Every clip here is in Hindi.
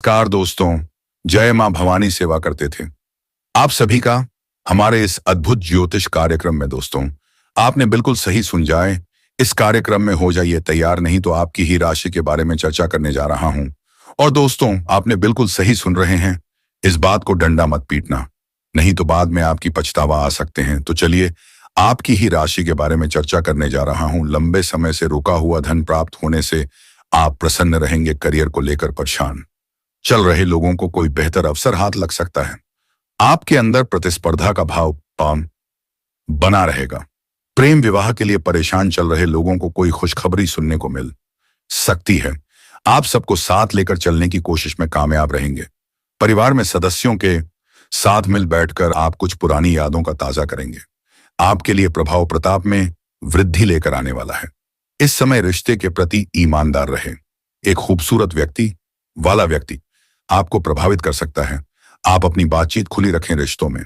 नमस्कार दोस्तों। जय मां भवानी सेवा करते थे आप सभी का हमारे इस अद्भुत ज्योतिष कार्यक्रम में। दोस्तों, आपने बिल्कुल सही सुन जाए। इस कार्यक्रम में हो जाइए तैयार, नहीं तो आपकी ही राशि के बारे में चर्चा करने जा रहा हूं। और दोस्तों, आपने बिल्कुल सही सुन रहे हैं। इस बात को डंडा मत पीटना, नहीं तो बाद में आपकी पछतावा आ सकते हैं। तो चलिए, आपकी ही राशि के बारे में चर्चा करने जा रहा हूं। लंबे समय से रुका हुआ धन प्राप्त होने से आप प्रसन्न रहेंगे। करियर को लेकर परेशान चल रहे लोगों को कोई बेहतर अवसर हाथ लग सकता है। आपके अंदर प्रतिस्पर्धा का भाव बना रहेगा। प्रेम विवाह के लिए परेशान चल रहे लोगों को कोई खुशखबरी सुनने को मिल सकती है। आप सबको साथ लेकर चलने की कोशिश में कामयाब रहेंगे। परिवार में सदस्यों के साथ मिल बैठकर आप कुछ पुरानी यादों का ताजा करेंगे। आपके लिए प्रभाव प्रताप में वृद्धि लेकर आने वाला है। इस समय रिश्ते के प्रति ईमानदार रहे। एक खूबसूरत व्यक्ति आपको प्रभावित कर सकता है। आप अपनी बातचीत खुली रखें। रिश्तों में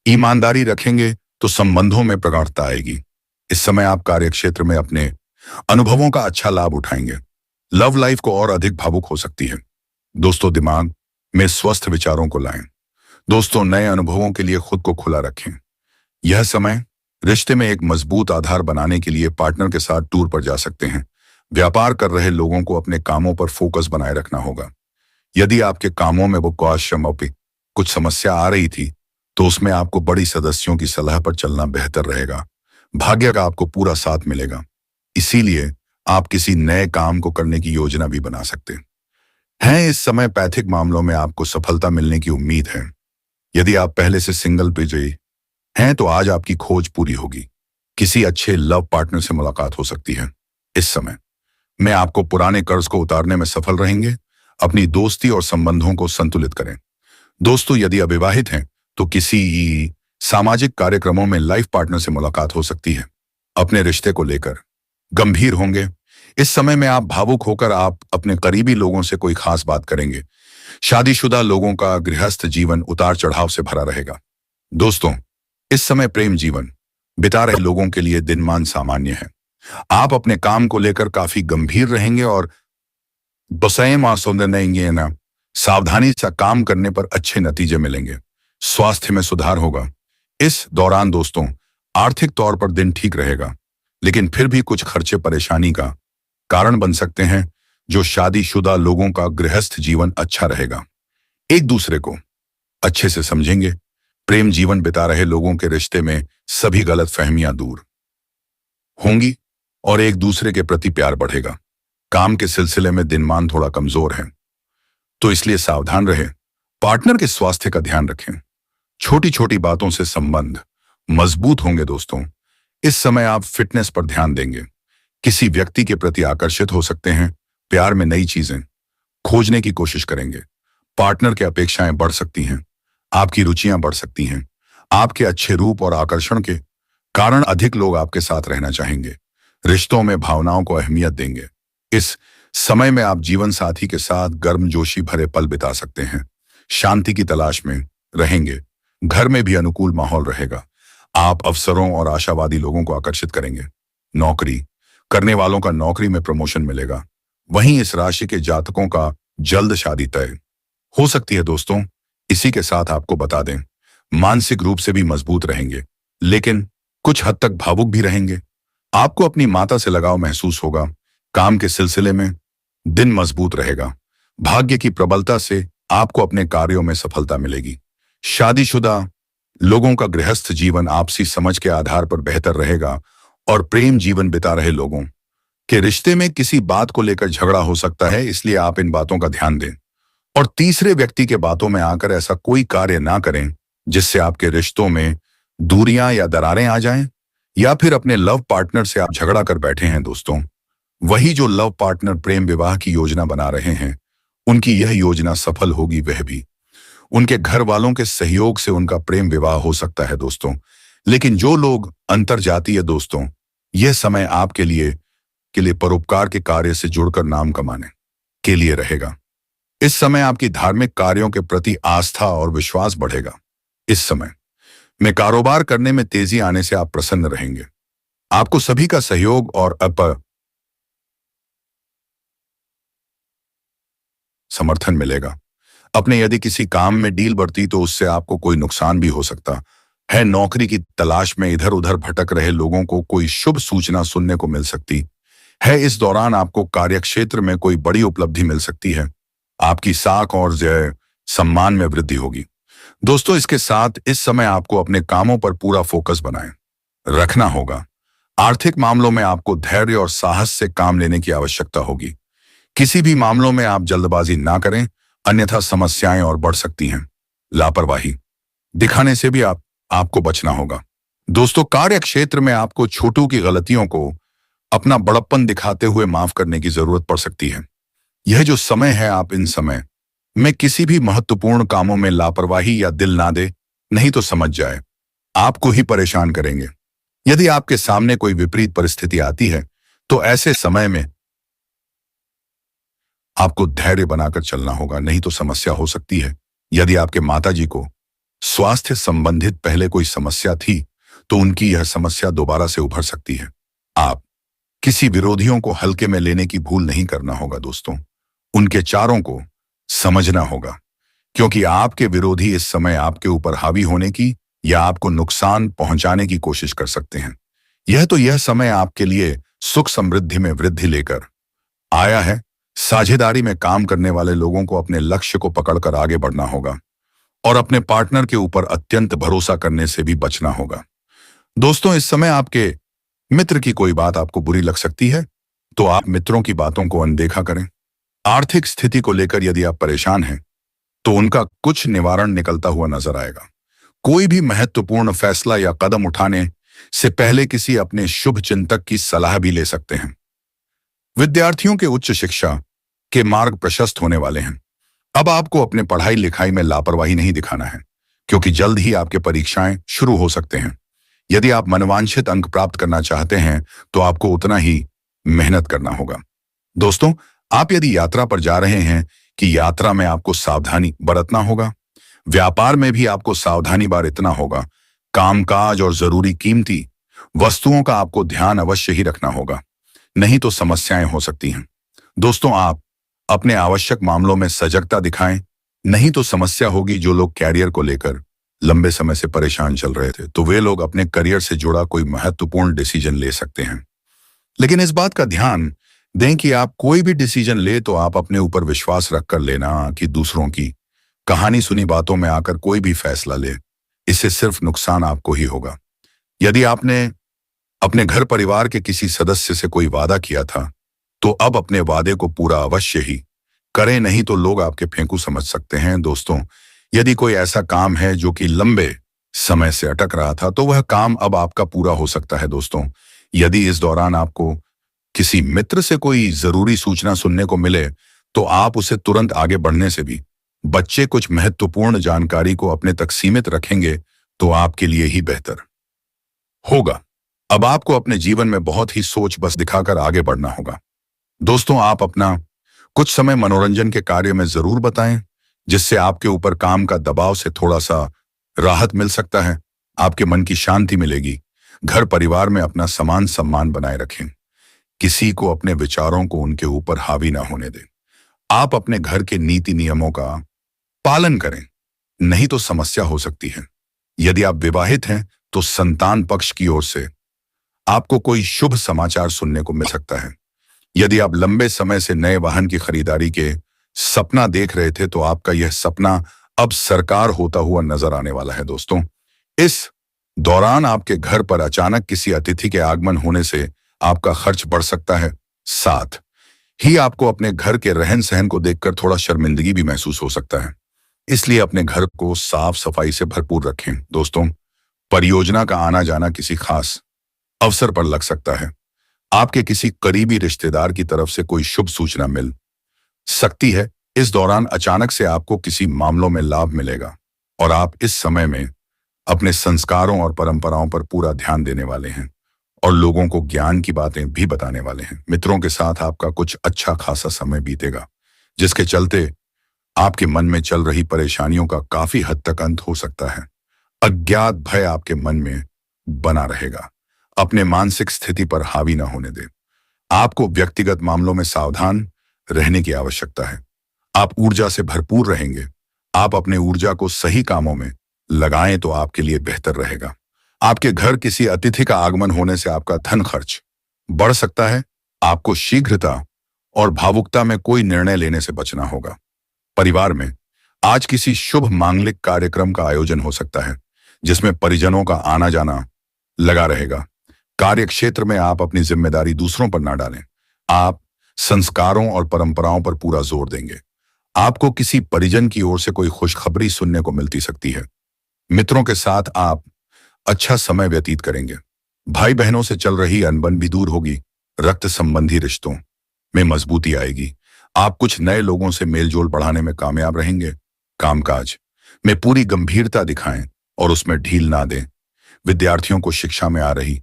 ईमानदारी रखेंगे तो संबंधों में प्रगाढ़ता आएगी। इस समय आप कार्यक्षेत्र में अपने अनुभवों का अच्छा लाभ उठाएंगे। लव लाइफ को और अधिक भावुक हो सकती है। दोस्तों, दिमाग में स्वस्थ विचारों को लाएं। दोस्तों, नए अनुभवों के लिए खुद को खुला रखें। यह समय रिश्ते में एक मजबूत आधार बनाने के लिए पार्टनर के साथ टूर पर जा सकते हैं। व्यापार कर रहे लोगों को अपने कामों पर फोकस बनाए रखना होगा। यदि आपके कामों में वो कुछ समस्या आ रही थी, तो उसमें आपको बड़ी सदस्यों की सलाह पर चलना बेहतर रहेगा। भाग्य का आपको पूरा साथ मिलेगा, इसीलिए आप किसी नए काम को करने की योजना भी बना सकते हैं। इस समय पैथिक मामलों में आपको सफलता मिलने की उम्मीद है। यदि आप पहले से सिंगल विजयी हैं तो आज आपकी खोज पूरी होगी। किसी अच्छे लव पार्टनर से मुलाकात हो सकती है। इस समय में आपको पुराने कर्ज को उतारने में सफल रहेंगे। अपनी दोस्ती और संबंधों को संतुलित करें। दोस्तों, यदि अविवाहित हैं तो किसी सामाजिक कार्यक्रमों में लाइफ पार्टनर से मुलाकात हो सकती है। अपने रिश्ते को लेकर गंभीर होंगे। इस समय में आप भावुक होकर आप अपने करीबी लोगों से कोई खास बात करेंगे। शादीशुदा लोगों का गृहस्थ जीवन उतार चढ़ाव से भरा रहेगा। दोस्तों, इस समय प्रेम जीवन बिता रहे लोगों के लिए दिनमान सामान्य है। आप अपने काम को लेकर काफी गंभीर रहेंगे और सावधानी से काम करने पर अच्छे नतीजे मिलेंगे। स्वास्थ्य में सुधार होगा। इस दौरान दोस्तों, आर्थिक तौर पर दिन ठीक रहेगा, लेकिन फिर भी कुछ खर्चे परेशानी का कारण बन सकते हैं। जो शादीशुदा लोगों का गृहस्थ जीवन अच्छा रहेगा। एक दूसरे को अच्छे से समझेंगे। प्रेम जीवन बिता रहे लोगों के रिश्ते में सभी गलत फहमियां दूर होंगी और एक दूसरे के प्रति प्यार बढ़ेगा। काम के सिलसिले में दिनमान थोड़ा कमजोर है, तो इसलिए सावधान रहें। पार्टनर के स्वास्थ्य का ध्यान रखें। छोटी छोटी बातों से संबंध मजबूत होंगे। दोस्तों, इस समय आप फिटनेस पर ध्यान देंगे। किसी व्यक्ति के प्रति आकर्षित हो सकते हैं। प्यार में नई चीजें खोजने की कोशिश करेंगे। पार्टनर की अपेक्षाएं बढ़ सकती हैं। आपकी रुचियां बढ़ सकती हैं। आपके अच्छे रूप और आकर्षण के कारण अधिक लोग आपके साथ रहना चाहेंगे। रिश्तों में भावनाओं को अहमियत देंगे। इस समय में आप जीवन साथी के साथ गर्मजोशी भरे पल बिता सकते हैं। शांति की तलाश में रहेंगे। घर में भी अनुकूल माहौल रहेगा। आप अवसरों और आशावादी लोगों को आकर्षित करेंगे। नौकरी करने वालों का नौकरी में प्रमोशन मिलेगा। वहीं इस राशि के जातकों का जल्द शादी तय हो सकती है। दोस्तों, इसी के साथ आपको बता दें, मानसिक रूप से भी मजबूत रहेंगे, लेकिन कुछ हद तक भावुक भी रहेंगे। आपको अपनी माता से लगाव महसूस होगा। काम के सिलसिले में दिन मजबूत रहेगा। भाग्य की प्रबलता से आपको अपने कार्यों में सफलता मिलेगी। शादीशुदा लोगों का गृहस्थ जीवन आपसी समझ के आधार पर बेहतर रहेगा और प्रेम जीवन बिता रहे लोगों के रिश्ते में किसी बात को लेकर झगड़ा हो सकता है, इसलिए आप इन बातों का ध्यान दें और तीसरे व्यक्ति के बातों में आकर ऐसा कोई कार्य ना करें जिससे आपके रिश्तों में दूरियां या दरारें आ जाएं, या फिर अपने लव पार्टनर से आप झगड़ा कर बैठे हैं। दोस्तों, वही जो लव पार्टनर प्रेम विवाह की योजना बना रहे हैं, उनकी यह योजना सफल होगी। वह भी उनके घर वालों के सहयोग से उनका प्रेम विवाह हो सकता है। दोस्तों, लेकिन जो लोग अंतरजातीय, दोस्तों, यह समय आपके लिए परोपकार के कार्य से जुड़कर नाम कमाने के लिए रहेगा। इस समय आपकी धार्मिक कार्यों के प्रति आस्था और विश्वास बढ़ेगा। इस समय में कारोबार करने में तेजी आने से आप प्रसन्न रहेंगे। आपको सभी का सहयोग और समर्थन मिलेगा। अपने यदि किसी काम में डील बढ़ती तो उससे आपको कोई नुकसान भी हो सकता है। नौकरी की तलाश में इधर उधर भटक रहे लोगों को कोई शुभ सूचना सुनने को मिल सकती है। इस दौरान आपको कार्यक्षेत्र में कोई बड़ी उपलब्धि मिल सकती है। आपकी साख और जय सम्मान में वृद्धि होगी। दोस्तों, इसके साथ इस समय आपको अपने कामों पर पूरा फोकस बनाए रखना होगा। आर्थिक मामलों में आपको धैर्य और साहस से काम लेने की आवश्यकता होगी। किसी भी मामलों में आप जल्दबाजी ना करें, अन्यथा समस्याएं और बढ़ सकती हैं। लापरवाही दिखाने से भी आपको बचना होगा। दोस्तों, कार्य क्षेत्र में आपको छोटों की गलतियों को अपना बड़प्पन दिखाते हुए माफ करने की जरूरत पड़ सकती है। यह जो समय है, आप इन समय में किसी भी महत्वपूर्ण कामों में लापरवाही या दिल ना दे, नहीं तो समझ जाए आपको ही परेशान करेंगे। यदि आपके सामने कोई विपरीत परिस्थिति आती है तो ऐसे समय में आपको धैर्य बनाकर चलना होगा, नहीं तो समस्या हो सकती है। यदि आपके माताजी को स्वास्थ्य संबंधित पहले कोई समस्या थी तो उनकी यह समस्या दोबारा से उभर सकती है। आप किसी विरोधियों को हल्के में लेने की भूल नहीं करना होगा। दोस्तों, उनके चारों को समझना होगा, क्योंकि आपके विरोधी इस समय आपके ऊपर हावी होने की या आपको नुकसान पहुंचाने की कोशिश कर सकते हैं। यह समय आपके लिए सुख समृद्धि में वृद्धि लेकर आया है। साझेदारी में काम करने वाले लोगों को अपने लक्ष्य को पकड़कर आगे बढ़ना होगा और अपने पार्टनर के ऊपर अत्यंत भरोसा करने से भी बचना होगा। दोस्तों, इस समय आपके मित्र की कोई बात आपको बुरी लग सकती है तो आप मित्रों की बातों को अनदेखा करें। आर्थिक स्थिति को लेकर यदि आप परेशान हैं तो उनका कुछ निवारण निकलता हुआ नजर आएगा। कोई भी महत्वपूर्ण फैसला या कदम उठाने से पहले किसी अपने शुभ चिंतक की सलाह भी ले सकते हैं। विद्यार्थियों के उच्च शिक्षा के मार्ग प्रशस्त होने वाले हैं। अब आपको अपने पढ़ाई लिखाई में लापरवाही नहीं दिखाना है, क्योंकि जल्द ही आपके परीक्षाएं शुरू हो सकते हैं। यदि आप मनवांछित अंक प्राप्त करना चाहते हैं तो आपको उतना ही मेहनत करना होगा। दोस्तों, आप यदि यात्रा पर जा रहे हैं कि यात्रा में आपको सावधानी बरतना होगा। व्यापार में भी आपको सावधानी बरतना होगा। कामकाज और जरूरी कीमती वस्तुओं का आपको ध्यान अवश्य ही रखना होगा, नहीं तो समस्याएं हो सकती हैं। दोस्तों, आप अपने आवश्यक मामलों में सजगता दिखाएं, नहीं तो समस्या होगी। जो लोग कैरियर को लेकर लंबे समय से परेशान चल रहे थे तो वे लोग अपने करियर से जुड़ा कोई महत्वपूर्ण डिसीजन ले सकते हैं। लेकिन इस बात का ध्यान दें कि आप कोई भी डिसीजन ले तो आप अपने ऊपर विश्वास रखकर लेना, कि दूसरों की कहानी सुनी बातों में आकर कोई भी फैसला ले, इससे सिर्फ नुकसान आपको ही होगा। यदि आपने अपने घर परिवार के किसी सदस्य से कोई वादा किया था तो अब अपने वादे को पूरा अवश्य ही करें, नहीं तो लोग आपके फेंकू समझ सकते हैं। दोस्तों, यदि कोई ऐसा काम है जो कि लंबे समय से अटक रहा था तो वह काम अब आपका पूरा हो सकता है। दोस्तों, यदि इस दौरान आपको किसी मित्र से कोई जरूरी सूचना सुनने को मिले तो आप उसे तुरंत आगे बढ़ने से भी बच्चे कुछ महत्वपूर्ण जानकारी को अपने तक सीमित रखेंगे तो आपके लिए ही बेहतर होगा। अब आपको अपने जीवन में बहुत ही सोच बस दिखाकर आगे बढ़ना होगा। दोस्तों, आप अपना कुछ समय मनोरंजन के कार्य में जरूर बताएं, जिससे आपके ऊपर काम का दबाव से थोड़ा सा राहत मिल सकता है। आपके मन की शांति मिलेगी। घर परिवार में अपना समान सम्मान बनाए रखें। किसी को अपने विचारों को उनके ऊपर हावी ना होने दें। आप अपने घर के नीति नियमों का पालन करें, नहीं तो समस्या हो सकती है। यदि आप विवाहित हैं तो संतान पक्ष की ओर से आपको कोई शुभ समाचार सुनने को मिल सकता है। यदि आप लंबे समय से नए वाहन की खरीदारी के सपना देख रहे थे तो आपका यह सपना अब साकार होता हुआ नजर आने वाला है। दोस्तों, इस दौरान आपके घर पर अचानक किसी अतिथि के आगमन होने से आपका खर्च बढ़ सकता है। साथ ही आपको अपने घर के रहन सहन को देखकर थोड़ा शर्मिंदगी भी महसूस हो सकता है, इसलिए अपने घर को साफ सफाई से भरपूर रखें। दोस्तों, परियोजना का आना जाना किसी खास अवसर पर लग सकता है। आपके किसी करीबी रिश्तेदार की तरफ से कोई शुभ सूचना मिल सकती है। इस दौरान अचानक से आपको किसी मामलों में लाभ मिलेगा और आप इस समय में अपने संस्कारों और परंपराओं पर पूरा ध्यान देने वाले हैं और लोगों को ज्ञान की बातें भी बताने वाले हैं। मित्रों के साथ आपका कुछ अच्छा खासा समय बीतेगा, जिसके चलते आपके मन में चल रही परेशानियों का काफी हद तक अंत हो सकता है। अज्ञात भय आपके मन में बना रहेगा। अपने मानसिक स्थिति पर हावी न होने दें। आपको व्यक्तिगत मामलों में सावधान रहने की आवश्यकता है। आप ऊर्जा से भरपूर रहेंगे आप अपने ऊर्जा को सही कामों में लगाएं तो आपके लिए बेहतर रहेगा। आपके घर किसी अतिथि का आगमन होने से आपका धन खर्च बढ़ सकता है। आपको शीघ्रता और भावुकता में कोई निर्णय लेने से बचना होगा। परिवार में आज किसी शुभ मांगलिक कार्यक्रम का आयोजन हो सकता है, जिसमें परिजनों का आना जाना लगा रहेगा। कार्य क्षेत्र में आप अपनी जिम्मेदारी दूसरों पर ना डालें। आप संस्कारों और परंपराओं पर पूरा जोर देंगे। आपको किसी परिजन की ओर से कोई खुशखबरी सुनने को मिलती सकती है। मित्रों के साथ आप अच्छा समय व्यतीत करेंगे। भाई बहनों से चल रही अनबन भी दूर होगी। रक्त संबंधी रिश्तों में मजबूती आएगी। आप कुछ नए लोगों से मेलजोल बढ़ाने में कामयाब रहेंगे। कामकाज में पूरी गंभीरता दिखाएं और उसमें ढील ना दें। विद्यार्थियों को शिक्षा में आ रही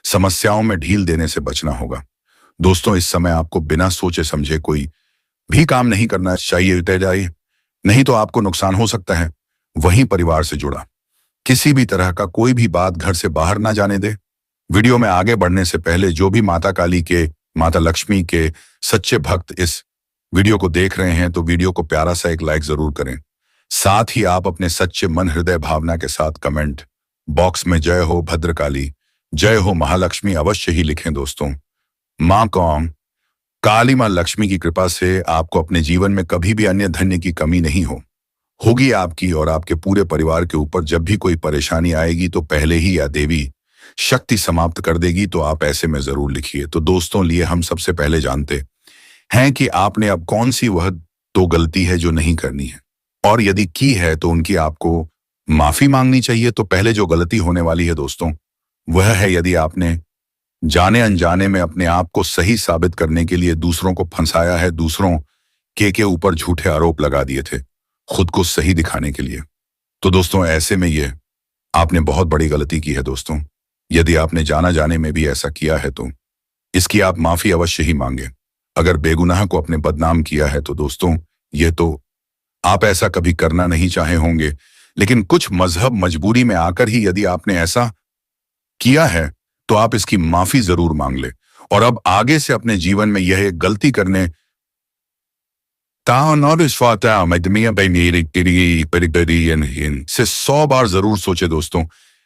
समस्याओं में ढील देने से बचना होगा। दोस्तों, इस समय आपको बिना सोचे समझे कोई भी काम नहीं करना चाहिए, तय जाइए, नहीं तो आपको नुकसान हो सकता है। वहीं परिवार से जुड़ा किसी भी तरह का कोई भी बात घर से बाहर ना जाने दे। वीडियो में आगे बढ़ने से पहले जो भी माता काली के, माता लक्ष्मी के सच्चे भक्त इस वीडियो को देख रहे हैं तो वीडियो को प्यारा सा एक लाइक जरूर करें। साथ ही आप अपने सच्चे मन हृदय भावना के साथ कमेंट बॉक्स में जय हो भद्रकाली, जय हो महालक्ष्मी अवश्य ही लिखें। दोस्तों, मां कौन काली मां लक्ष्मी की कृपा से आपको अपने जीवन में कभी भी अन्य धन्य की कमी नहीं होगी। आपकी और आपके पूरे परिवार के ऊपर जब भी कोई परेशानी आएगी तो पहले ही या देवी शक्ति समाप्त कर देगी। तो आप ऐसे में जरूर लिखिए। तो दोस्तों, लिए हम सबसे पहले जानते हैं कि आपने अब कौन सी वह तो गलती है जो नहीं करनी है, और यदि की है तो उनकी आपको माफी मांगनी चाहिए। तो पहले जो गलती होने वाली है दोस्तों, वह है यदि आपने जाने अनजाने में अपने आप को सही साबित करने के लिए दूसरों को फंसाया है, दूसरों के ऊपर झूठे आरोप लगा दिए थे खुद को सही दिखाने के लिए। तो दोस्तों, ऐसे में ये आपने बहुत बड़ी गलती की है। दोस्तों, यदि आपने जाना जाने में भी ऐसा किया है तो इसकी आप माफी अवश्य ही मांगे। अगर बेगुनाह को अपने बदनाम किया है तो दोस्तों, ये तो आप ऐसा कभी करना नहीं चाहे होंगे, लेकिन कुछ मजहब मजबूरी में आकर ही यदि आपने ऐसा किया है तो आप इसकी माफी जरूर मांग ले। और अब आगे से अपने जीवन में यह एक गलती करने से 100 बार जरूर सोचे। दोस्तों,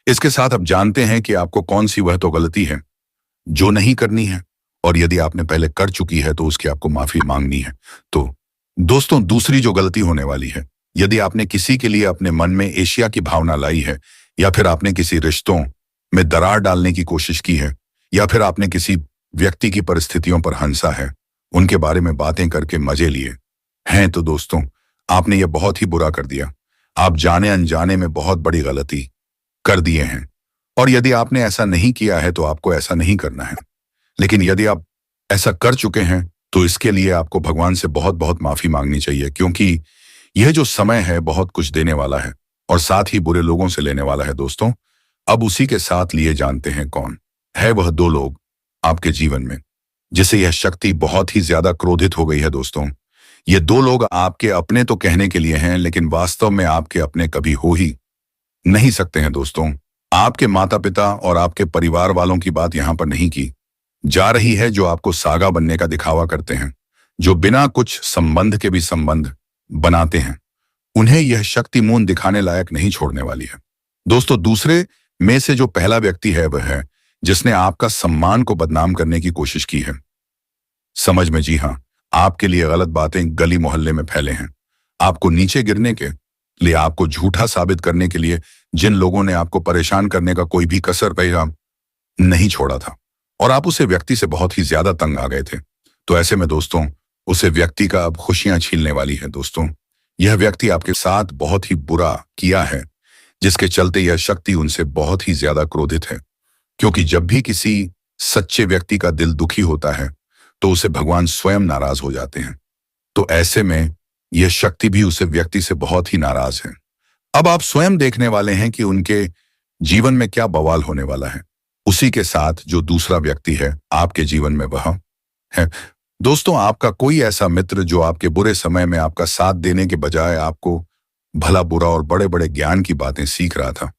इसके साथ अब जानते हैं कि आपको कौन सी वह तो गलती है जो नहीं करनी है, और यदि आपने पहले कर चुकी है तो उसकी आपको माफी मांगनी है। तो दोस्तों, दूसरी जो गलती होने वाली है, यदि आपने किसी के लिए अपने मन में एशिया की भावना लाई है, या फिर आपने किसी रिश्तों में दरार डालने की कोशिश की है, या फिर आपने किसी व्यक्ति की परिस्थितियों पर हंसा है, उनके बारे में बातें करके मजे लिए हैं, तो दोस्तों, आपने यह बहुत ही बुरा कर दिया। आप जाने अनजाने में बहुत बड़ी गलती कर दिए हैं। और यदि आपने ऐसा नहीं किया है तो आपको ऐसा नहीं करना है, लेकिन यदि आप ऐसा कर चुके हैं तो इसके लिए आपको भगवान से बहुत बहुत माफी मांगनी चाहिए, क्योंकि यह जो समय है बहुत कुछ देने वाला है और साथ ही बुरे लोगों से लेने वाला है। दोस्तों, अब उसी के साथ लिए जानते हैं कौन है वह 2 लोग आपके जीवन में जिससे यह शक्ति बहुत ही ज्यादा क्रोधित हो गई है। दोस्तों, ये 2 लोग आपके अपने तो कहने के लिए हैं, लेकिन वास्तव में आपके अपने कभी हो ही नहीं सकते हैं। दोस्तों, आपके माता पिता और आपके परिवार वालों की बात यहां पर नहीं की जा रही है, जो आपको सागा बनने का दिखावा करते हैं, जो बिना कुछ संबंध के भी संबंध बनाते हैं। उन्हें यह शक्ति मून दिखाने लायक नहीं छोड़ने वाली है। दोस्तों, दूसरे में से जो पहला व्यक्ति है वह है जिसने आपका सम्मान को बदनाम करने की कोशिश की है। समझ में, जी हां, आपके लिए गलत बातें गली मोहल्ले में फैले हैं। आपको नीचे गिरने के लिए, आपको झूठा साबित करने के लिए जिन लोगों ने आपको परेशान करने का कोई भी कसर पैगाम नहीं छोड़ा था, और आप उसे व्यक्ति से बहुत ही ज्यादा तंग आ गए थे। तो ऐसे में दोस्तों, उसे व्यक्ति का अब खुशियां छीनने वाली है। दोस्तों, यह व्यक्ति आपके साथ बहुत ही बुरा किया है, जिसके चलते यह शक्ति उनसे बहुत ही ज्यादा क्रोधित है, क्योंकि जब भी किसी सच्चे व्यक्ति का दिल दुखी होता है तो उसे भगवान स्वयं नाराज हो जाते हैं। तो ऐसे में यह शक्ति भी उसे व्यक्ति से बहुत ही नाराज है। अब आप स्वयं देखने वाले हैं कि उनके जीवन में क्या बवाल होने वाला है। उसी के साथ जो दूसरा व्यक्ति है आपके जीवन में वह है दोस्तों, आपका कोई ऐसा मित्र जो आपके बुरे समय में आपका साथ देने के बजाय आपको भला बुरा और बड़े बड़े ज्ञान की बातें सीख रहा था,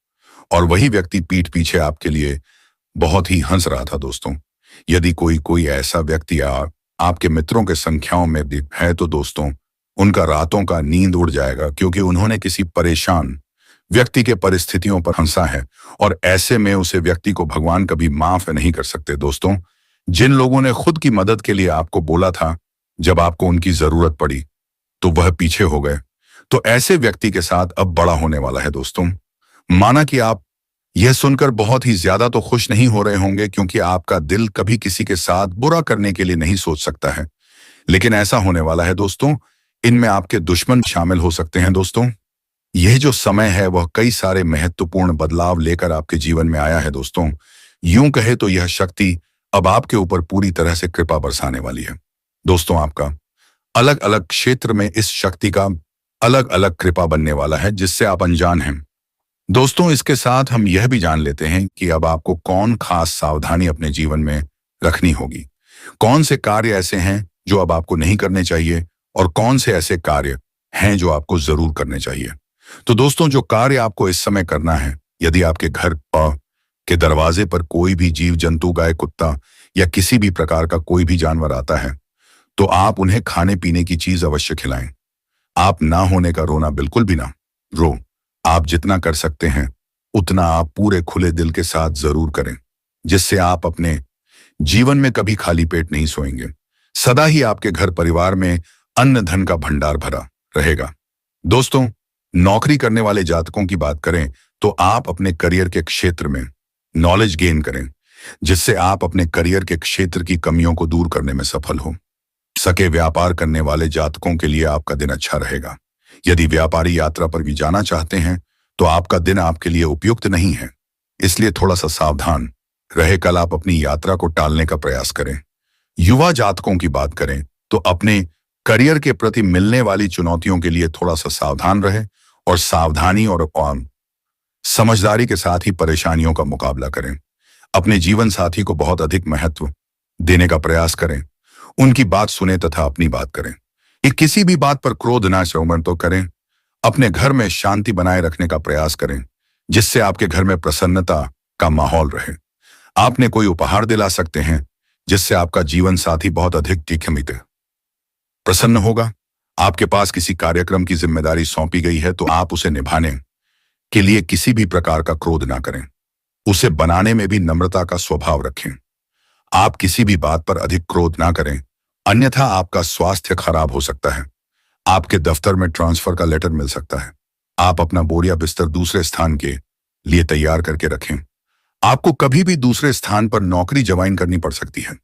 और वही व्यक्ति पीठ पीछे आपके लिए बहुत ही हंस रहा था। दोस्तों, यदि कोई ऐसा व्यक्ति आपके मित्रों के संख्याओं में है तो दोस्तों, उनका रातों का नींद उड़ जाएगा क्योंकि उन्होंने किसी परेशान व्यक्ति के परिस्थितियों पर हंसा है, और ऐसे में उसे व्यक्ति को भगवान कभी माफ नहीं कर सकते। दोस्तों, जिन लोगों ने खुद की मदद के लिए आपको बोला था जब आपको उनकी जरूरत पड़ी, तो वह पीछे हो गए, तो ऐसे व्यक्ति के साथ अब बड़ा होने वाला है। दोस्तों, माना कि आप यह सुनकर बहुत ही ज्यादा तो खुश नहीं हो रहे होंगे, क्योंकि आपका दिल कभी किसी के साथ बुरा करने के लिए नहीं सोच सकता है, लेकिन ऐसा होने वाला है। दोस्तों, इनमें आपके दुश्मन शामिल हो सकते हैं। दोस्तों, यह जो समय है वह कई सारे महत्वपूर्ण बदलाव लेकर आपके जीवन में आया है। दोस्तों, यूं कहे तो यह शक्ति अब आपके ऊपर पूरी तरह से कृपा बरसाने वाली है। दोस्तों, आपका अलग अलग क्षेत्र में इस शक्ति का अलग अलग कृपा बनने वाला है, जिससे आप अनजान हैं। दोस्तों, इसके साथ हम यह भी जान लेते हैं कि अब आपको कौन खास सावधानी अपने जीवन में रखनी होगी, कौन से कार्य ऐसे हैं जो अब आपको नहीं करने चाहिए, और कौन से ऐसे कार्य हैं जो आपको जरूर करने चाहिए। तो दोस्तों, जो कार्य आपको इस समय करना है, यदि आपके घर के दरवाजे पर कोई भी जीव जंतु, गाय, कुत्ता या किसी भी प्रकार का कोई भी जानवर आता है, तो आप उन्हें खाने पीने की चीज अवश्य खिलाएं। आप ना होने का रोना बिल्कुल भी ना रो। आप जितना कर सकते हैं उतना आप पूरे खुले दिल के साथ जरूर करें, जिससे आप अपने जीवन में कभी खाली पेट नहीं सोएंगे। सदा ही आपके घर परिवार में अन्न धन का भंडार भरा रहेगा। दोस्तों, नौकरी करने वाले जातकों की बात करें तो आप अपने करियर के क्षेत्र में नॉलेज गेन करें, जिससे आप अपने करियर के क्षेत्र की कमियों को दूर करने में सफल हो सके। व्यापार करने वाले जातकों के लिए आपका दिन अच्छा रहेगा। यदि व्यापारी यात्रा पर भी जाना चाहते हैं तो आपका दिन आपके लिए उपयुक्त नहीं है, इसलिए थोड़ा सा सावधान रहे। कल आप अपनी यात्रा को टालने का प्रयास करें। युवा जातकों की बात करें तो अपने करियर के प्रति मिलने वाली चुनौतियों के लिए थोड़ा सा सावधान रहे, और सावधानी और समझदारी के साथ ही परेशानियों का मुकाबला करें। अपने जीवन साथी को बहुत अधिक महत्व देने का प्रयास करें, उनकी बात सुने तथा अपनी बात करें। किसी भी बात पर क्रोध ना शोमन तो करें। अपने घर में शांति बनाए रखने का प्रयास करें, जिससे आपके घर में प्रसन्नता का माहौल रहे। आपने कोई उपहार दिला सकते हैं, जिससे आपका जीवन साथी बहुत अधिक तीखमित प्रसन्न होगा। आपके पास किसी कार्यक्रम की जिम्मेदारी सौंपी गई है तो आप उसे निभाने के लिए किसी भी प्रकार का क्रोध ना करें। उसे बनाने में भी नम्रता का स्वभाव रखें। आप किसी भी बात पर अधिक क्रोध ना करें, अन्यथा आपका स्वास्थ्य खराब हो सकता है। आपके दफ्तर में ट्रांसफर का लेटर मिल सकता है। आप अपना बोरिया बिस्तर दूसरे स्थान के लिए तैयार करके रखें। आपको कभी भी दूसरे स्थान पर नौकरी ज्वाइन करनी पड़ सकती है।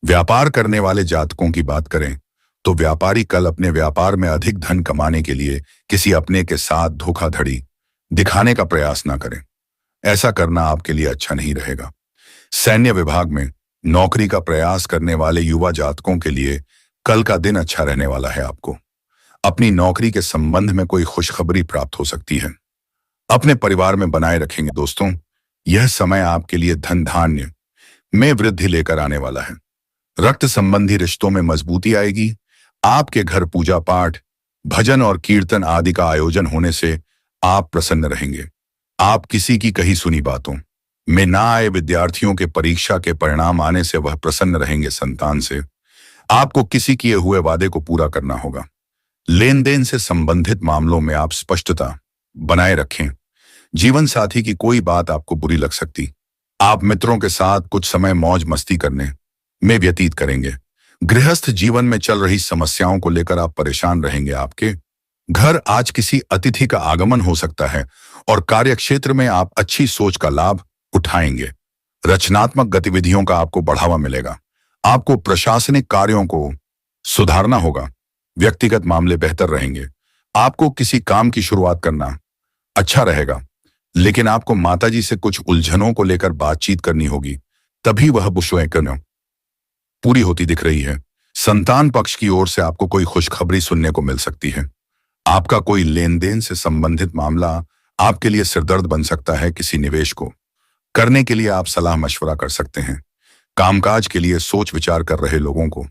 व्यापार करने वाले जातकों की बात करें तो व्यापारी कल अपने व्यापार में अधिक धन कमाने के लिए किसी अपने के साथ धोखाधड़ी दिखाने का प्रयास ना करें। ऐसा करना आपके लिए अच्छा नहीं रहेगा। सैन्य विभाग में नौकरी का प्रयास करने वाले युवा जातकों के लिए कल का दिन अच्छा रहने वाला है। आपको अपनी नौकरी के संबंध में कोई खुशखबरी प्राप्त हो सकती है। अपने परिवार में बनाए रखेंगे। दोस्तों, यह समय आपके लिए धन धान्य में वृद्धि लेकर आने वाला है। रक्त संबंधी रिश्तों में मजबूती आएगी। आपके घर पूजा पाठ, भजन और कीर्तन आदि का आयोजन होने से आप प्रसन्न रहेंगे। आप किसी की कही सुनी बातों में ना आए विद्यार्थियों के परीक्षा के परिणाम आने से वह प्रसन्न रहेंगे। संतान से आपको किसी किए हुए वादे को पूरा करना होगा। लेन देन से संबंधित मामलों में आप स्पष्टता बनाए रखें। जीवन साथी की कोई बात आपको बुरी लग सकती। आप मित्रों के साथ कुछ समय मौज मस्ती करने में व्यतीत करेंगे। गृहस्थ जीवन में चल रही समस्याओं को लेकर आप परेशान रहेंगे। आपके घर आज किसी अतिथि का आगमन हो सकता है और कार्यक्षेत्र में आप अच्छी सोच का लाभ उठाएंगे। रचनात्मक गतिविधियों का आपको बढ़ावा मिलेगा। आपको प्रशासनिक कार्यों को सुधारना होगा। व्यक्तिगत मामले बेहतर रहेंगे। आपको किसी काम की शुरुआत करना अच्छा रहेगा, लेकिन आपको माताजी से कुछ उलझनों को लेकर बातचीत करनी होगी, तभी वह बुशों पूरी होती दिख रही है। संतान पक्ष की ओर से आपको कोई खुशखबरी सुनने को मिल सकती है। आपका कोई लेन देन से संबंधित मामला आपके लिए सिरदर्द बन सकता है। किसी निवेश को करने के लिए आप सलाह मशवरा कर सकते हैं। कामकाज के लिए सोच विचार कर रहे लोगों को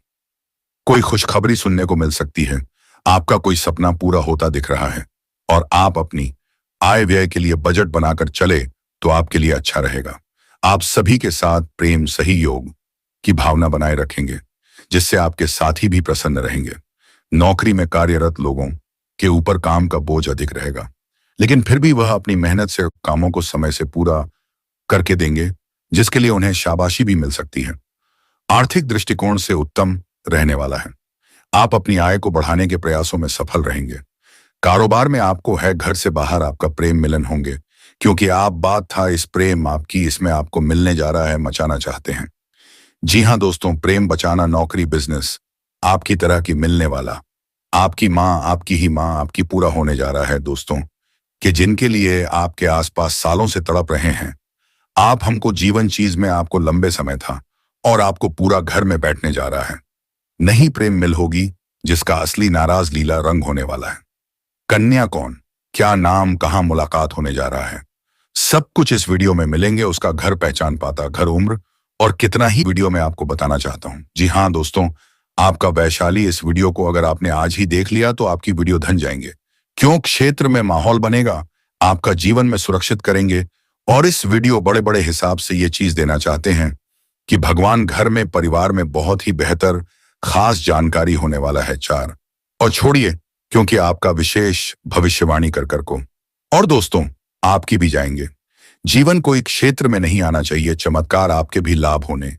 कोई खुशखबरी सुनने को मिल सकती है। आपका कोई सपना पूरा होता दिख रहा है और आप अपनी आय व्यय के लिए बजट बनाकर चले तो आपके लिए अच्छा रहेगा। आप सभी के साथ प्रेम सहयोग की भावना बनाए रखेंगे, जिससे आपके साथी भी प्रसन्न रहेंगे। नौकरी में कार्यरत लोगों के ऊपर काम का बोझ अधिक रहेगा, लेकिन फिर भी वह अपनी मेहनत से कामों को समय से पूरा करके देंगे, जिसके लिए उन्हें शाबाशी भी मिल सकती है। आर्थिक दृष्टिकोण से उत्तम रहने वाला है। आप अपनी आय को बढ़ाने के प्रयासों में सफल रहेंगे। कारोबार में आपको है घर से बाहर आपका प्रेम मिलन होंगे, क्योंकि आप बात था इस प्रेम आपकी इसमें आपको मिलने जा रहा है, मचाना चाहते हैं। जी हाँ दोस्तों, प्रेम बचाना, नौकरी, बिजनेस आपकी तरह की मिलने वाला, आपकी माँ, आपकी ही माँ आपकी पूरा होने जा रहा है दोस्तों, कि जिनके लिए आपके आसपास सालों से तड़प रहे हैं। आप हमको जीवन चीज में आपको लंबे समय था और आपको पूरा घर में बैठने जा रहा है। नहीं प्रेम मिल होगी, जिसका असली नाराज लीला रंग होने वाला है। कन्या कौन, क्या नाम, कहां मुलाकात होने जा रहा है, सब कुछ इस वीडियो में मिलेंगे। उसका घर, पहचान पाता, घर, उम्र और कितना ही वीडियो में आपको बताना चाहता हूं। जी हाँ दोस्तों, आपका वैशाली, इस वीडियो को अगर आपने आज ही देख लिया तो आपकी वीडियो धन जाएंगे। क्यों? क्षेत्र में माहौल बनेगा, आपका जीवन में सुरक्षित करेंगे। और इस वीडियो बड़े बड़े हिसाब से ये चीज देना चाहते हैं कि भगवान घर में, परिवार में बहुत ही बेहतर खास जानकारी होने वाला है। 4 और छोड़िए, क्योंकि आपका विशेष भविष्यवाणी कर को और दोस्तों आपकी भी जाएंगे। जीवन कोई क्षेत्र में नहीं आना चाहिए, चमत्कार आपके भी लाभ होने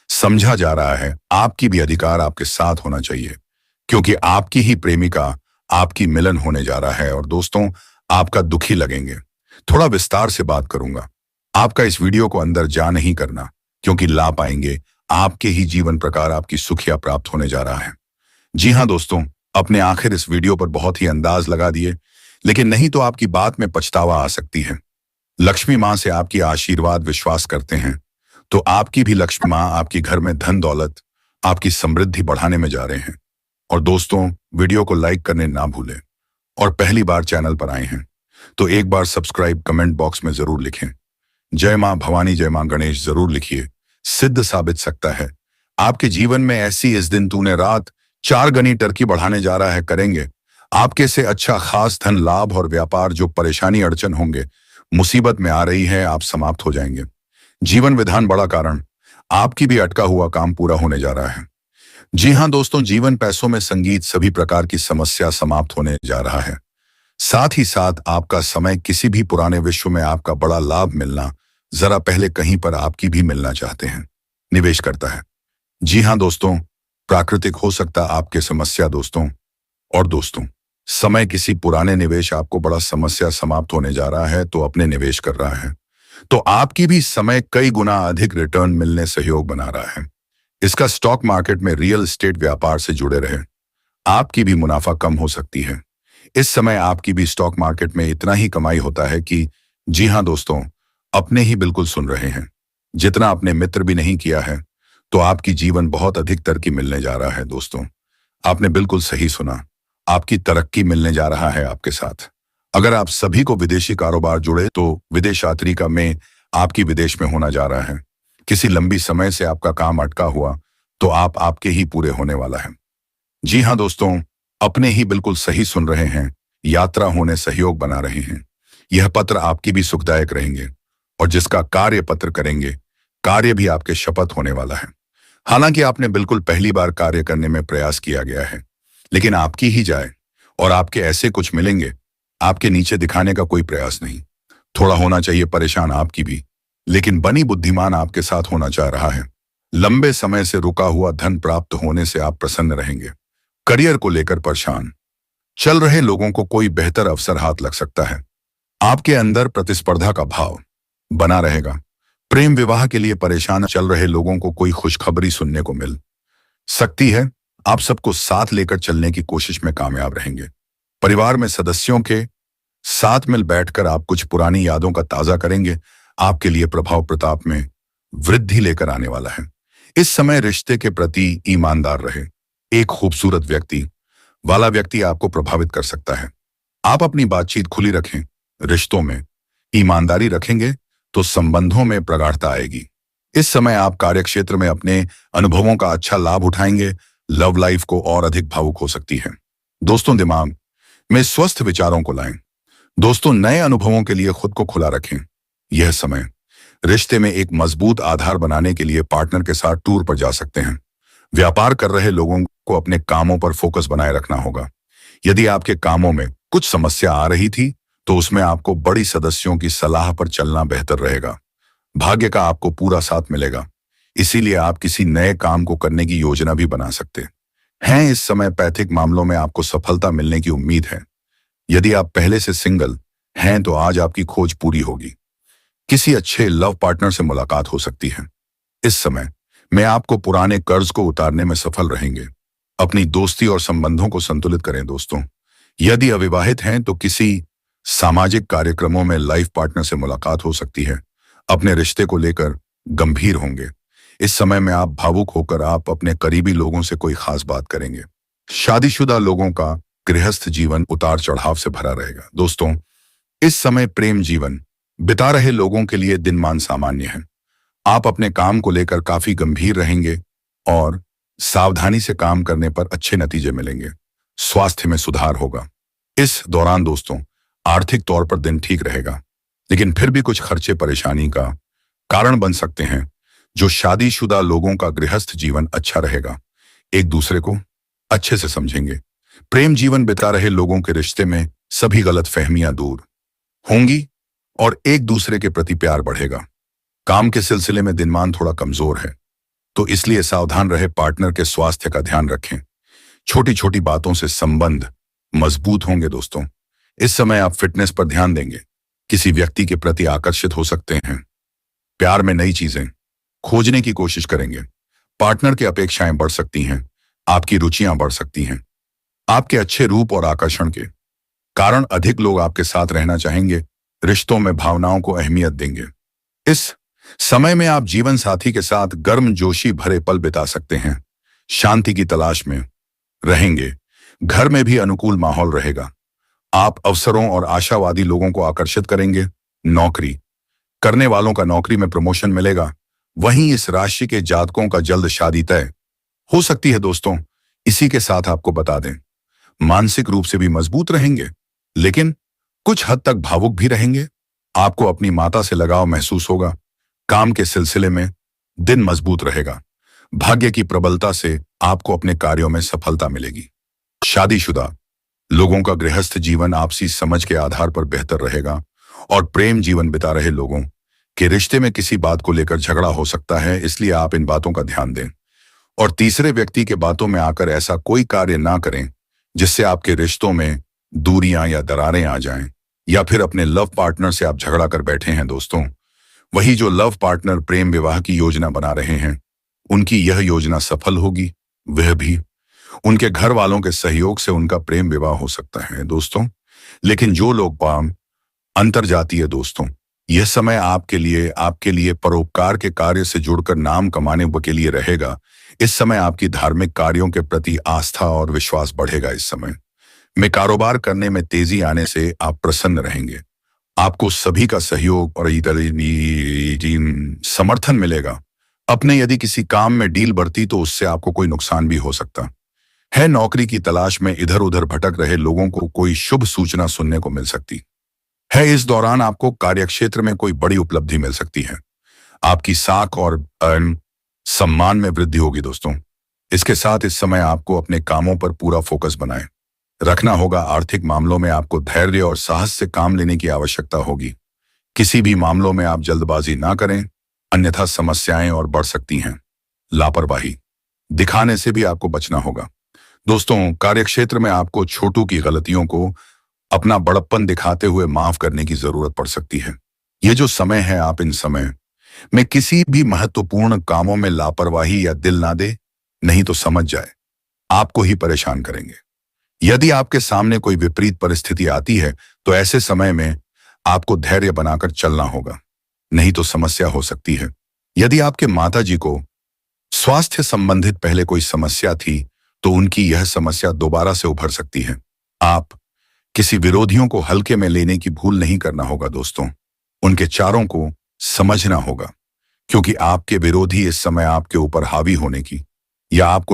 समझा जा रहा है। आपकी भी अधिकार आपके साथ होना चाहिए, क्योंकि आपकी ही प्रेमिका आपकी मिलन होने जा रहा है। और दोस्तों आपका दुखी लगेंगे। थोड़ा विस्तार से बात करूंगा, आपका इस वीडियो को अंदर जा नहीं करना, क्योंकि ला पाएंगे आपके ही जीवन प्रकार आपकी सुखिया प्राप्त होने जा रहा है। जी हाँ दोस्तों, अपने आखिर इस वीडियो पर बहुत ही अंदाज लगा दिए, लेकिन नहीं तो आपकी बात में पछतावा आ सकती है। लक्ष्मी माँ से आपकी आशीर्वाद विश्वास करते हैं, तो आपकी भी लक्ष्मी माँ आपकी घर में धन दौलत, आपकी समृद्धि बढ़ाने में जा रहे हैं। और दोस्तों वीडियो को लाइक करने ना भूलें, और पहली बार चैनल पर आए हैं तो एक बार सब्सक्राइब कमेंट बॉक्स में जरूर लिखें। जय मां भवानी, जय मां गणेश जरूर लिखिए, सिद्ध साबित सकता है। आपके जीवन में ऐसी इस दिन तूने रात 4 गनी टर्की बढ़ाने जा रहा है, करेंगे आपके से अच्छा खास धन लाभ और व्यापार। जो परेशानी अड़चन होंगे, मुसीबत में आ रही है, आप समाप्त हो जाएंगे। जीवन विधान बड़ा कारण, आपकी भी अटका हुआ काम पूरा होने जा रहा है। जी हाँ दोस्तों, जीवन, पैसों में, संगीत, सभी प्रकार की समस्या समाप्त होने जा रहा है। साथ ही साथ आपका समय, किसी भी पुराने विश्व में आपका बड़ा लाभ मिलना, जरा पहले कहीं पर आपकी भी मिलना चाहते हैं, निवेश करता है। जी हाँ दोस्तों, प्राकृतिक हो सकता आपके समस्या दोस्तों। और दोस्तों समय, किसी पुराने निवेश आपको बड़ा समस्या समाप्त होने जा रहा है, तो अपने निवेश कर रहा है, तो आपकी भी समय कई गुना अधिक रिटर्न मिलने सहयोग बना रहा है। इसका स्टॉक मार्केट में, रियल एस्टेट व्यापार से जुड़े रहे, आपकी भी मुनाफा कम हो सकती है। इस समय आपकी भी स्टॉक मार्केट में इतना ही कमाई होता है कि, जी हाँ दोस्तों, अपने ही बिल्कुल सुन रहे हैं, जितना अपने मित्र भी नहीं किया है, तो आपकी जीवन बहुत अधिक तरक्की मिलने जा रहा है। दोस्तों आपने बिल्कुल सही सुना, आपकी तरक्की मिलने जा रहा है आपके साथ। अगर आप सभी को विदेशी कारोबार जुड़े, तो विदेश यात्रा का में आपकी विदेश में होना जा रहा है। किसी लंबी समय से आपका काम अटका हुआ, तो आपके ही पूरे होने वाला है। जी हाँ दोस्तों, अपने ही बिल्कुल सही सुन रहे हैं, यात्रा होने सहयोग बना रहे हैं। यह पत्र आपकी भी सुखदायक रहेंगे, और जिसका कार्य पत्र करेंगे, कार्य भी आपके शपथ होने वाला है। हालांकि आपने बिल्कुल पहली बार कार्य करने में प्रयास किया गया है, लेकिन आपकी ही जाए, और आपके ऐसे कुछ मिलेंगे, आपके नीचे दिखाने का कोई प्रयास नहीं। थोड़ा होना चाहिए परेशान आपकी भी, लेकिन बनी बुद्धिमान आपके साथ होना चाह रहा है। लंबे समय से रुका हुआ धन प्राप्त होने से आप प्रसन्न रहेंगे। करियर को लेकर परेशान चल रहे लोगों को कोई बेहतर अवसर हाथ लग सकता है। आपके अंदर प्रतिस्पर्धा का भाव बना रहेगा। प्रेम विवाह के लिए परेशान चल रहे लोगों को कोई खुशखबरी सुनने को मिल सकती है। आप सबको साथ लेकर चलने की कोशिश में कामयाब रहेंगे। परिवार में सदस्यों के साथ मिल बैठकर आप कुछ पुरानी यादों का ताजा करेंगे। आपके लिए प्रभाव प्रताप में वृद्धि लेकर आने वाला है। इस समय रिश्ते के प्रति ईमानदार रहे। एक खूबसूरत व्यक्ति वाला व्यक्ति आपको प्रभावित कर सकता है। आप अपनी बातचीत खुली रखें। रिश्तों में ईमानदारी रखेंगे तो संबंधों में प्रगाढ़ता आएगी। इस समय आप कार्यक्षेत्र में अपने अनुभवों का अच्छा लाभ उठाएंगे। लव लाइफ को और अधिक भावुक हो सकती है। दोस्तों दिमाग में स्वस्थ विचारों को लाएं। दोस्तों नए अनुभवों के लिए खुद को खुला रखें। यह समय रिश्ते में एक मजबूत आधार बनाने के लिए पार्टनर के साथ टूर पर जा सकते हैं। व्यापार कर रहे लोगों आपको अपने कामों पर फोकस बनाए रखना होगा। यदि आपके कामों में कुछ समस्या आ रही थी, तो उसमें आपको बड़ी सदस्यों की सलाह पर चलना बेहतर रहेगा। भाग्य का आपको पूरा साथ मिलेगा, इसीलिए आप किसी नए काम को करने की योजना भी बना सकते हैं। इस समय पैतृक मामलों में आपको सफलता मिलने की उम्मीद है। यदि आप पहले से सिंगल हैं, तो आज आपकी खोज पूरी होगी। किसी अच्छे लव पार्टनर से मुलाकात हो सकती है। इस समय में आपको पुराने कर्ज को उतारने में सफल रहेंगे। अपनी दोस्ती और संबंधों को संतुलित करें दोस्तों। यदि अविवाहित हैं, तो किसी सामाजिक कार्यक्रमों में लाइफ पार्टनर से मुलाकात हो सकती है। अपने रिश्ते को लेकर गंभीर होंगे। इस समय में आप भावुक होकर आप अपने करीबी लोगों से कोई खास बात करेंगे। शादीशुदा लोगों का गृहस्थ जीवन उतार चढ़ाव से भरा रहेगा दोस्तों। इस समय प्रेम जीवन बिता रहे लोगों के लिए दिनमान सामान्य है। आप अपने काम को लेकर काफी गंभीर रहेंगे और सावधानी से काम करने पर अच्छे नतीजे मिलेंगे। स्वास्थ्य में सुधार होगा। इस दौरान दोस्तों आर्थिक तौर पर दिन ठीक रहेगा, लेकिन फिर भी कुछ खर्चे परेशानी का कारण बन सकते हैं। जो शादीशुदा लोगों का गृहस्थ जीवन अच्छा रहेगा, एक दूसरे को अच्छे से समझेंगे। प्रेम जीवन बिता रहे लोगों के रिश्ते में सभी गलतफहमियां दूर होंगी और एक दूसरे के प्रति प्यार बढ़ेगा। काम के सिलसिले में दिनमान थोड़ा कमजोर है, तो इसलिए सावधान रहे। पार्टनर के स्वास्थ्य का ध्यान रखें। छोटी छोटी बातों से संबंध मजबूत होंगे दोस्तों। इस समय आप फिटनेस पर ध्यान देंगे। किसी व्यक्ति के प्रति आकर्षित हो सकते हैं। प्यार में नई चीजें खोजने की कोशिश करेंगे। पार्टनर की अपेक्षाएं बढ़ सकती हैं। आपकी रुचियां बढ़ सकती हैं। आपके अच्छे रूप और आकर्षण के कारण अधिक लोग आपके साथ रहना चाहेंगे। रिश्तों में भावनाओं को अहमियत देंगे। इस समय में आप जीवन साथी के साथ गर्मजोशी भरे पल बिता सकते हैं। शांति की तलाश में रहेंगे। घर में भी अनुकूल माहौल रहेगा। आप अवसरों और आशावादी लोगों को आकर्षित करेंगे। नौकरी करने वालों का नौकरी में प्रमोशन मिलेगा। वहीं इस राशि के जातकों का जल्द शादी तय हो सकती है दोस्तों। इसी के साथ आपको बता दें, मानसिक रूप से भी मजबूत रहेंगे, लेकिन कुछ हद तक भावुक भी रहेंगे। आपको अपनी माता से लगाव महसूस होगा। काम के सिलसिले में दिन मजबूत रहेगा। भाग्य की प्रबलता से आपको अपने कार्यों में सफलता मिलेगी। शादीशुदा लोगों का गृहस्थ जीवन आपसी समझ के आधार पर बेहतर रहेगा और प्रेम जीवन बिता रहे लोगों के रिश्ते में किसी बात को लेकर झगड़ा हो सकता है, इसलिए आप इन बातों का ध्यान दें और तीसरे व्यक्ति के बातों में आकर ऐसा कोई कार्य ना करें जिससे आपके रिश्तों में दूरियां या दरारें आ जाएं, या फिर अपने लव पार्टनर से आप झगड़ा कर बैठे हैं दोस्तों। वही जो लव पार्टनर प्रेम विवाह की योजना बना रहे हैं, उनकी यह योजना सफल होगी। वह भी उनके घर वालों के सहयोग से उनका प्रेम विवाह हो सकता है दोस्तों। लेकिन जो लोग पाम अंतरजातीय दोस्तों, यह समय आपके लिए परोपकार के कार्य से जुड़कर नाम कमाने के लिए रहेगा। इस समय आपकी धार्मिक कार्यों के प्रति आस्था और विश्वास बढ़ेगा। इस समय में कारोबार करने में तेजी आने से आप प्रसन्न रहेंगे। आपको सभी का सहयोग और समर्थन मिलेगा। अपने यदि किसी काम में डील बढ़ती तो उससे आपको कोई नुकसान भी हो सकता है। नौकरी की तलाश में इधर उधर भटक रहे लोगों को कोई शुभ सूचना सुनने को मिल सकती है। इस दौरान आपको कार्यक्षेत्र में कोई बड़ी उपलब्धि मिल सकती है। आपकी साख और सम्मान में वृद्धि होगी दोस्तों। इसके साथ इस समय आपको अपने कामों पर पूरा फोकस बनाए रखना होगा। आर्थिक मामलों में आपको धैर्य और साहस से काम लेने की आवश्यकता होगी। किसी भी मामलों में आप जल्दबाजी ना करें, अन्यथा समस्याएं और बढ़ सकती हैं। लापरवाही दिखाने से भी आपको बचना होगा दोस्तों। कार्यक्षेत्र में आपको छोटू की गलतियों को अपना बड़प्पन दिखाते हुए माफ करने की जरूरत पड़ सकती है। ये जो समय है, आप इन समय में किसी भी महत्वपूर्ण कामों में लापरवाही या दिल ना दे, नहीं तो समझ जाए आपको ही परेशान करेंगे। यदि आपके सामने कोई विपरीत परिस्थिति आती है, तो ऐसे समय में आपको धैर्य बनाकर चलना होगा, नहीं तो समस्या हो सकती है। यदि आपके माताजी को स्वास्थ्य संबंधित पहले कोई समस्या थी, तो उनकी यह समस्या दोबारा से उभर सकती है। आप किसी विरोधियों को हल्के में लेने की भूल नहीं करना होगा दोस्तों। उनके चारों को समझना होगा, क्योंकि आपके विरोधी इस समय आपके ऊपर हावी होने की या आपको